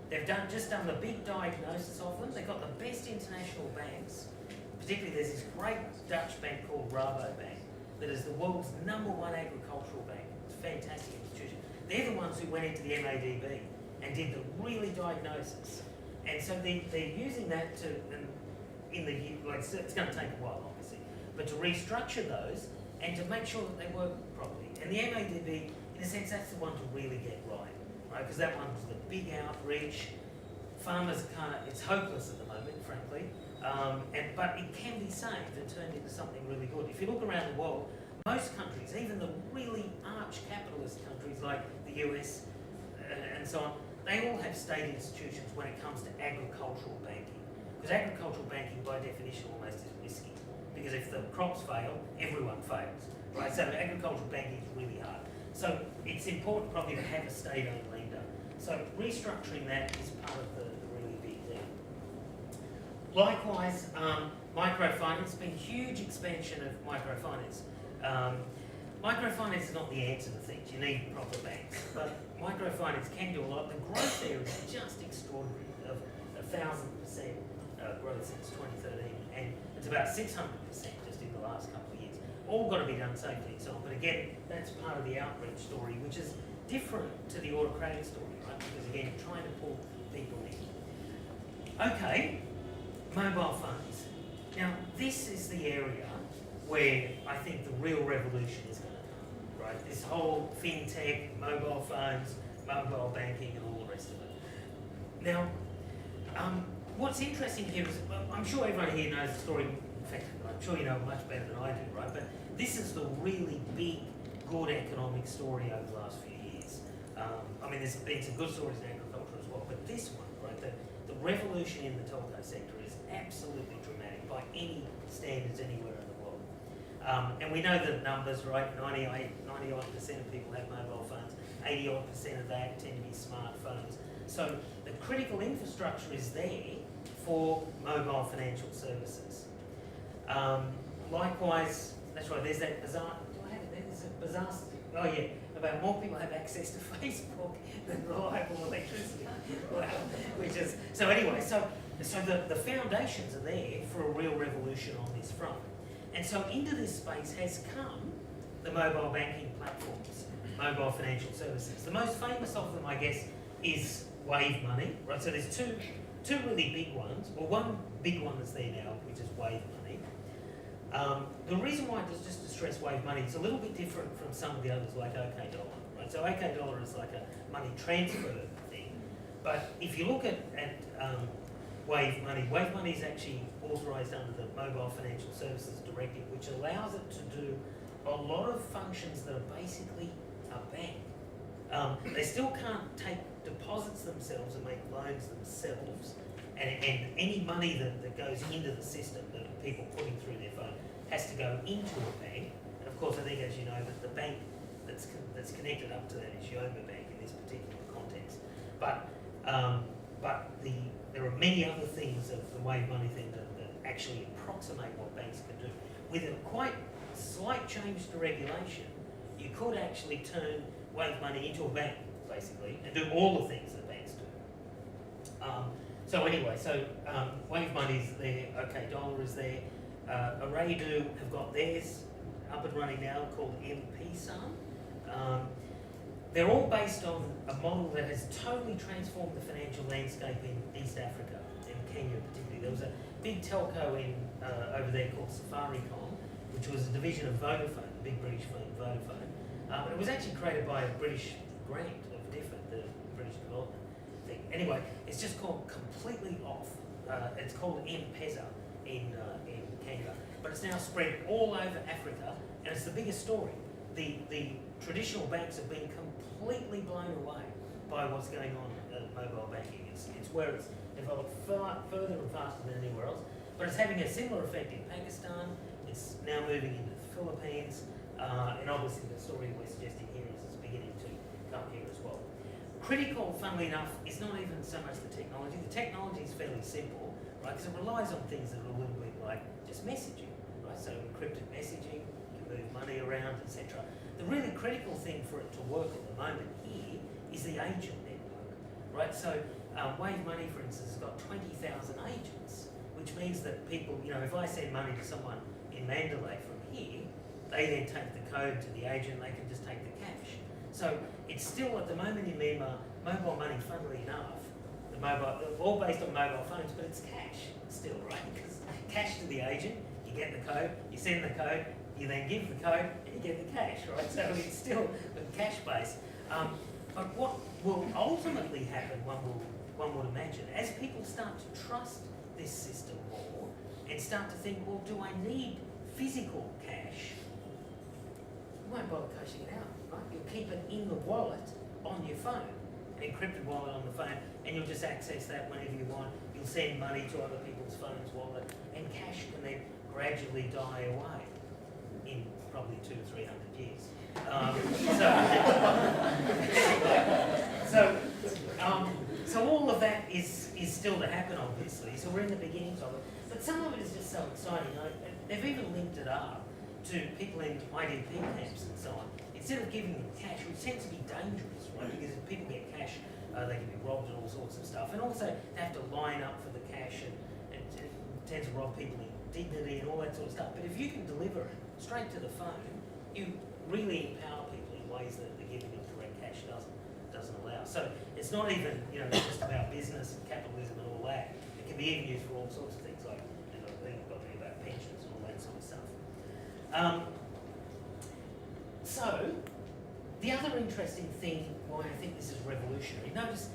They've just done the big diagnosis of them. They've got the best international banks. Particularly, there's this great Dutch bank called Rabobank that is the world's #1 agricultural bank. It's a fantastic institution. They're the ones who went into the MADB and did the really diagnosis. And so they're using that to, it's going to take a while, obviously, but to restructure those and to make sure that they work properly. And the MADB, in a sense, that's the one to really get right? Because that one's the big outreach. Farmers it's hopeless at the moment, frankly. But it can be saved and turned into something really good. If you look around the world, most countries, even the really arch-capitalist countries like the US and so on, they all have state institutions when it comes to agricultural banking. Because agricultural banking, by definition, almost is risky. Because if the crops fail, everyone fails, right? So agricultural banking is really hard. So it's important probably to have a state-owned lender. So restructuring that is part of the really big thing. Likewise, microfinance, been huge expansion of microfinance. Microfinance is not the answer to things. You need proper banks, but microfinance can do a lot. The growth there is just extraordinary, of 1,000% growth since 2013, and it's about 600% just in the last couple of years. All got to be done safely and so on, but again, that's part of the outreach story, which is different to the autocratic story, right? Because again, trying to pull people in. Okay, mobile phones. Now, this is the area where I think the real revolution is going to come, right? This whole fintech, mobile phones, mobile banking, and all the rest of it. Now, what's interesting here is, well, I'm sure everyone here knows the story. In fact, I'm sure you know it much better than I do, right? But this is the really big, good economic story over the last few years. I mean, there's been some good stories in agriculture as well, but this one, right, the revolution in the telco sector is absolutely dramatic by any standards anywhere in the world. And we know the numbers, right? 90-odd% of people have mobile phones, 80-odd% of that tend to be smartphones. So the critical infrastructure is there for mobile financial services. Likewise, that's right, there's that bizarre, do I have it there? There's a bizarre, oh yeah, about more people have access to Facebook than reliable electricity. Wow. Which is, so anyway, so the foundations are there for a real revolution on this front. And so into this space has come the mobile banking platforms, mobile financial services. The most famous of them, I guess, is Wave Money, right? So there's two really big ones. Well, one big one that's there now, which is Wave Money. The reason why it's just to stress Wave Money, it's a little bit different from some of the others like OK Dollar, right? So OK Dollar is like a money transfer thing. But if you look at Wave Money is actually authorised under the Mobile Financial Services Directive, which allows it to do a lot of functions that are basically a bank. They still can't take deposits themselves and make loans themselves, and any money that goes into the system that people putting through their phone has to go into a bank. And of course, I think, as you know, that the bank that's connected up to that is Yoma Bank in this particular context. But there are many other things of the Wave Money thing that actually approximate what banks can do. With a quite slight change to regulation, you could actually turn Wave Money into a bank, basically, and do all the things that banks do. So anyway, Wave Money's there, OK Dollar is there. Arraydo have got theirs up and running now called MP-SAM. They're all based on a model that has totally transformed the financial landscape in East Africa, in Kenya particularly. There was a big telco over there called Safaricom, which was a division of Vodafone, the big British firm Vodafone. It was actually created by a British grant of DFID, the British Development thing. Anyway, it's just called completely off. It's called M-Pesa in Kenya, but it's now spread all over Africa, and it's the biggest story. The traditional banks have been completely blown away by what's going on in mobile banking. It's where it's developed further and faster than anywhere else, but it's having a similar effect in Pakistan. It's now moving into the Philippines, and obviously the story we're suggesting here is it's beginning to come here as well. Critical, funnily enough, is not even so much the technology. The technology is fairly simple, right? Because it relies on things that are a little bit like just messaging, right? So encrypted messaging, you can move money around, etc. The really critical thing for it to work at the moment here is the agent network, right? So Wave Money, for instance, has got 20,000 agents, which means that people, if I send money to someone in Mandalay from here, they then take the code to the agent, they can just take the cash. So it's still, at the moment in Myanmar, mobile money, funnily enough, they're all based on mobile phones, but it's cash still, right? Because cash to the agent, you get the code, you send the code, you then give the code, and you get the cash, right? So it's still cash based. But what will ultimately happen, one would imagine, as people start to trust this system more and start to think, well, do I need physical cash? You won't bother cashing it out, right? You'll keep it in the wallet on your phone, an encrypted wallet on the phone, and you'll just access that whenever you want. You'll send money to other people's phones, wallet, and cash can then gradually die away in probably 200 or 300 years. So all of that is still to happen, obviously. So we're in the beginnings of it. But some of it is just so exciting. They've even linked it up to people in IDP camps and so on. Instead of giving them cash, which tends to be dangerous, right? Because if people get cash, they can be robbed and all sorts of stuff. And also, they have to line up for the cash and it tends to rob people in dignity and all that sort of stuff. But if you can deliver it straight to the phone, you really empower people in ways that the giving of direct cash doesn't. So it's not even, just about business and capitalism and all that. It can be even used for all sorts of things like, I think I've got to be about pensions and all that sort of stuff. So, the other interesting thing why I think this is revolutionary, notice,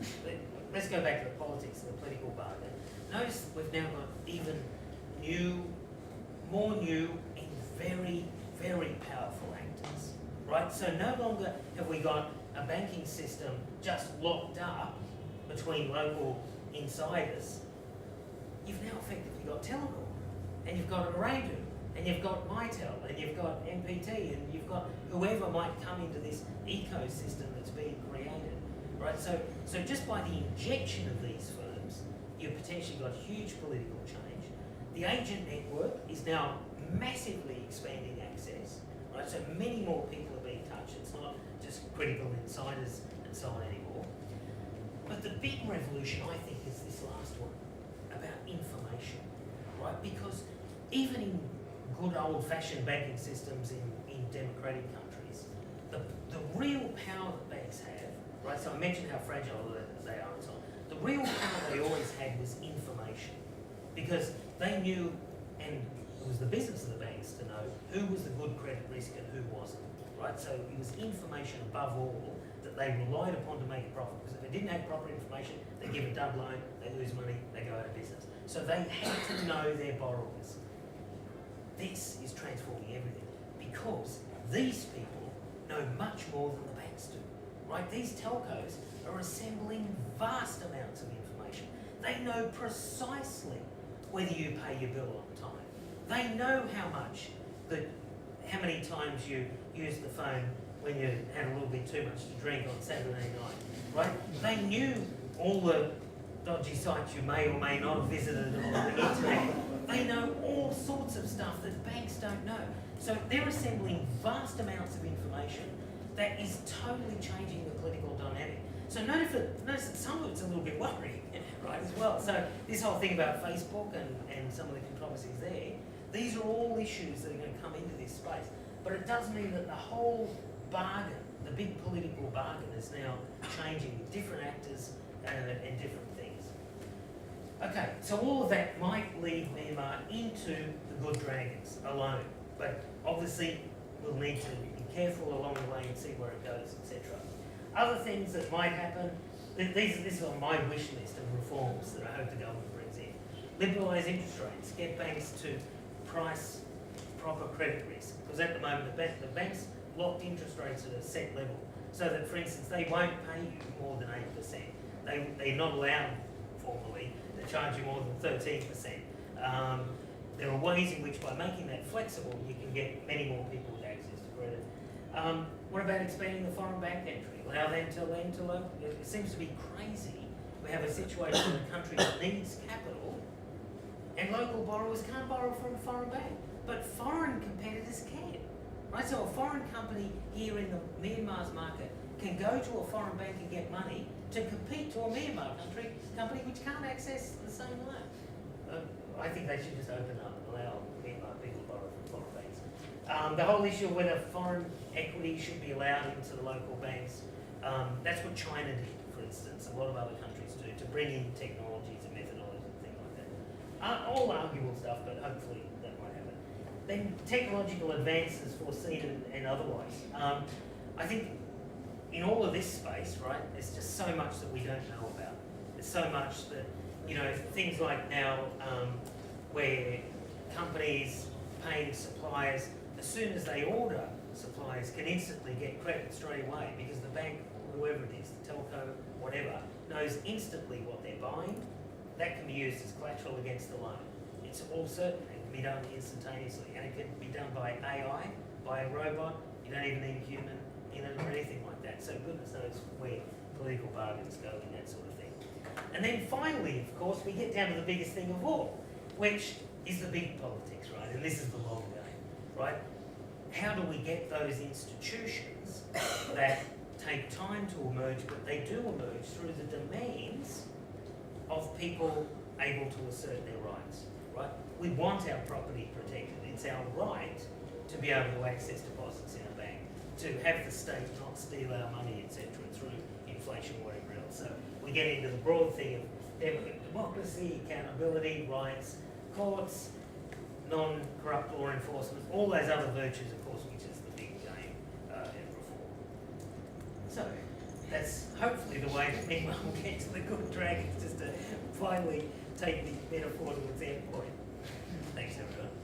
let's go back to the politics and the political bargain. Notice we've now got even more new and very, very powerful actors, right? So no longer have we got a banking system just locked up between local insiders. You've now effectively got Telecom, and you've got Ooredoo, and you've got Mytel, and you've got MPT, and you've got whoever might come into this ecosystem that's being created, right? So just by the injection of these firms, you've potentially got huge political change. The agent network is now massively expanding access, right? So many more people are being touched. It's not just critical insiders and so on anymore. But the big revolution, I think, is this last one, about information, right? Because even in good old-fashioned banking systems in democratic countries, the real power that banks have, right? So I mentioned how fragile they are and so on. The real power they always had was information, because they knew, and it was the business of the banks to know who was the good credit risk and who wasn't, right? So it was information above all that they relied upon to make a profit, because if they didn't have proper information, they give a dud loan, they lose money, they go out of business. So they had to know their borrowers. This is transforming everything, because these people know much more than the banks do, right? These telcos are assembling vast amounts of information. They know precisely whether you pay your bill on time. They know how many times you used the phone when you had a little bit too much to drink on Saturday night, right? They knew all the dodgy sites you may or may not have visited on the internet. They know all sorts of stuff that banks don't know. So they're assembling vast amounts of information that is totally changing the political dynamic. So notice that some of it's a little bit worrying, right, as well. So this whole thing about Facebook and some of the controversies there, these are all issues that are going to come into this space. But it does mean that the whole bargain, the big political bargain, is now changing with different actors and different things. Okay, so all of that might lead Myanmar into the good dragons alone, but obviously we'll need to be careful along the way and see where it goes, etc. Other things that might happen, this is on my wish list of reforms that I hope the government brings in. Liberalise interest rates, get banks to price proper credit risk, because at the moment the banks locked interest rates at a set level, so that, for instance, they won't pay you more than 8%. They're not allowed formally to charge you more than 13%. There are ways in which, by making that flexible, you can get many more people with access to credit. What about expanding the foreign bank entry? Allow them to lend to local. It seems to be crazy. We have a situation in a country that needs capital, and local borrowers can't borrow from a foreign bank, but foreign competitors can. Right? So a foreign company here in the Myanmar's market can go to a foreign bank and get money to compete to a Myanmar company which can't access the same loan. I think they should just open up and allow Myanmar people to borrow from foreign banks. The whole issue of whether foreign equity should be allowed into the local banks, that's what China did, for instance. A lot of other countries do, to bring in technologies and methodologies and things like that. All arguable stuff, but hopefully that might happen. Then technological advances foreseen and otherwise. I think in all of this space, right, there's just so much that we don't know about. There's so much that, things like now where companies paying suppliers, as soon as they order suppliers, can instantly get credit straight away, because the bank, whoever it is, the telco, whatever, knows instantly what they're buying. That can be used as collateral against the loan. It's all certain. It can be done instantaneously, and it can be done by AI, by a robot. You don't even need a human in it or anything like that. So goodness knows where political bargains go and that sort of thing. And then finally, of course, we get down to the biggest thing of all, which is the big politics, right? And this is the long game, right? How do we get those institutions that take time to emerge, but they do emerge through the demands of people able to assert their rights, right? We want our property protected. It's our right to be able to access deposits in a bank, to have the state not steal our money, etc., through inflation or whatever So we get into the broad thing of democracy, accountability, rights, courts, non-corrupt law enforcement, all those other virtues, of course, which is the big game in reform. So that's hopefully the way that anyone will get to the good dragons, just to finally take the metaphor to its end point. Thanks, everyone.